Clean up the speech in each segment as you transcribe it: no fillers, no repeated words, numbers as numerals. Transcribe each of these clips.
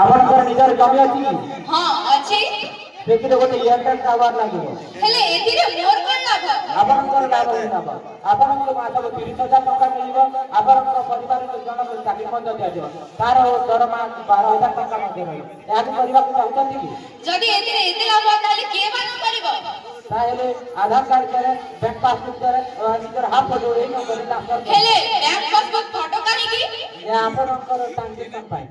आपन निजर जमी अछि हां अछि देखिले गोटे एयरटेल टावर लागिबो हेले एथिरे मोर कोन लाभ आपनकर लाभ होइनाब आपनकर मासक 30,000 टका मिलिबो आपनकर परिवार जन चाकरी मध्य दियाजो तार दरमा 12,000 टका मध्य रहइबो याद करबा चाहउछथि कि जदि एथिरे एते लाभ ताले के बान करबो ताहेले आधार कार्ड करे बैंक पासबुक करे निजर हाथ फोटो एई न करे ट्रांसफर हेले बैंक पासबुक फोटो कानी की या आपनकर ट्रांजैक्शन पाई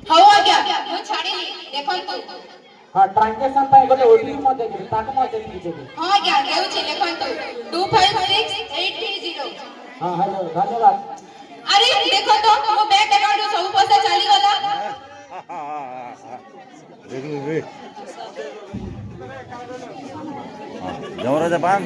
हौ आज्ञा मु छाडिली देखंतु हां ट्रांजैक्शन पाई गोटे ओटीपी मते दे ताक मते दे हां आज्ञा देउछि देखंतु 256830 हां हेलो धन्यवाद अरे देखो तो मो बैंक अकाउंट सब पैसा चली गला देख रे जमरा जापान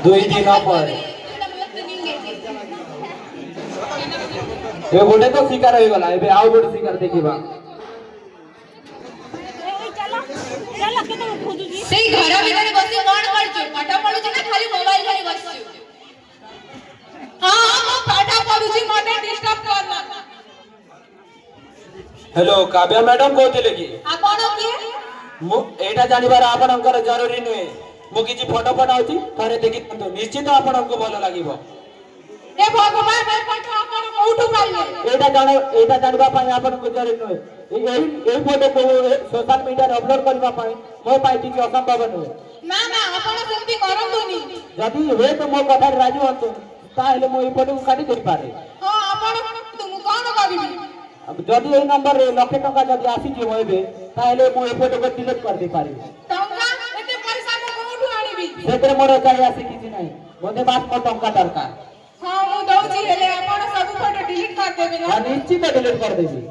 दुई दिन पर ए गोटे तो शिकार हो गला एबे आउ गोटे शिकार देखिबा सेई घर भीतर बसी कोन करछु पाठ पढुछु ना खाली मोबाइल धरि बसछु हां मो पाठ पढुछु मते डिस्टर्ब करना हेलो काव्या मैडम कहते कि आपण किए मु एटा जानिबार आपनकर जरूरी नहे मु किछि फोटो पठाउछि थरे देखि तो निश्चित आपनको भलो लागिबो ए भगवान मैं पाठ आपण कोठु पाइले एटा जानबा पई आपनको जरूरी नहे एई फोटो को सोशल मीडिया रे अपलोड करबा पई मो पाई किछि असंभव नहे ना ना आपण सेमती करंतुनी जदि हे तो मो कथा राजी हतो ताहेले मो ई फोटो को काटी देई पारे हां आपण तुम कोन करबी अब जदि ए नंबर रे लाख टका जदि आसी जे होइबे ताहेले मो ए फोटो को डिलीट कर दे पारे टंका एते पैसा मो कोठु आनिबी सेतरे मोर चाहि आसी किछि नाही मोते बात मो टंका दरकार हां मु दउची हेले आपण सब फोटो डिलीट कर देबे ना निश्चित डिलीट कर देबी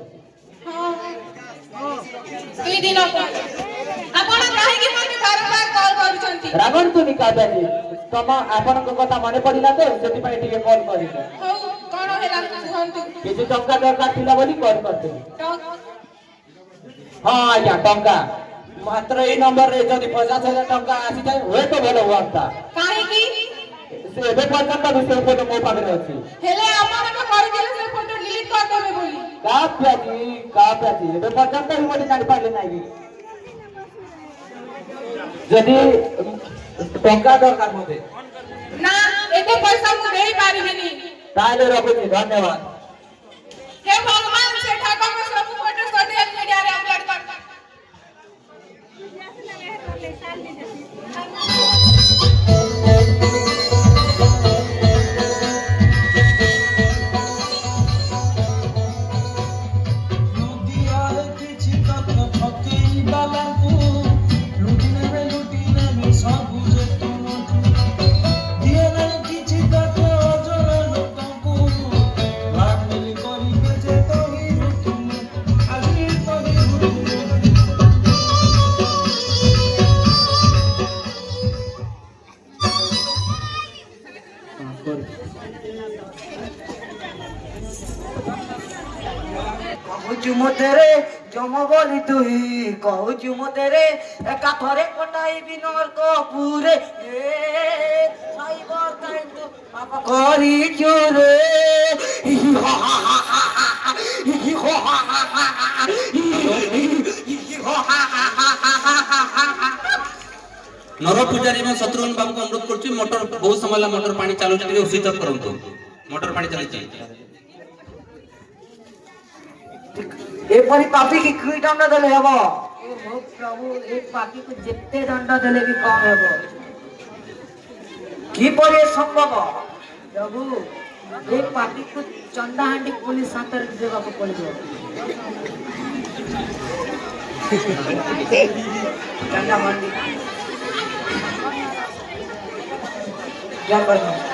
हां दुई दिन पर आपण काहे कि मते बारंबार कॉल करूछंती रागन तो निकादा जी तम आपन को कथा माने पडिला तो सेति पई टिके कॉल करिले हौ कोन हेला कुहंतु किछि टंका दरकार थिला बोली कॉल करते हां या टंका मात्र ए नंबर रे जदि 50,000 टंका आसी जाय होय तो भलो हुआता काहे कि से एबे पर्यंत विषय फोटो मो पाखरे अछि हेले आपण तो कर देले से फोटो डिलीट कर देबे बोली का प्याजी एबे पर्यंत ही मोदी जानि पाले नाही जदि टंका दरकार मोते ना एते पैसा मु देई पारिबिनी ताले रखुछि धन्यवाद हे भगवान से ठाकुर में सब फोटो सोशल मीडिया रे अपलोड कर तेरे जम बोली तुई कहूचु मो तेरे एका थरे पटाई बिनर को पूरे ए साइबर टाइम तो पापा करी चोरे नर पूजारी में शत्रुघ्न बाबू को अनुरोध करछि मोटर बहुत समय मोटर पानी चालू टिके उसित करंतु मोटर पानी चली ए परी पापी की क्रीट हमने दले हबो ओहो प्रभु एक पापी को जितने दंड देले भी कम हेबो की परे संभव प्रभु एक पापी को चंदा हांडी पुलिस हाथ रे देबा को पड़िबो चंदा हांडी क्या करना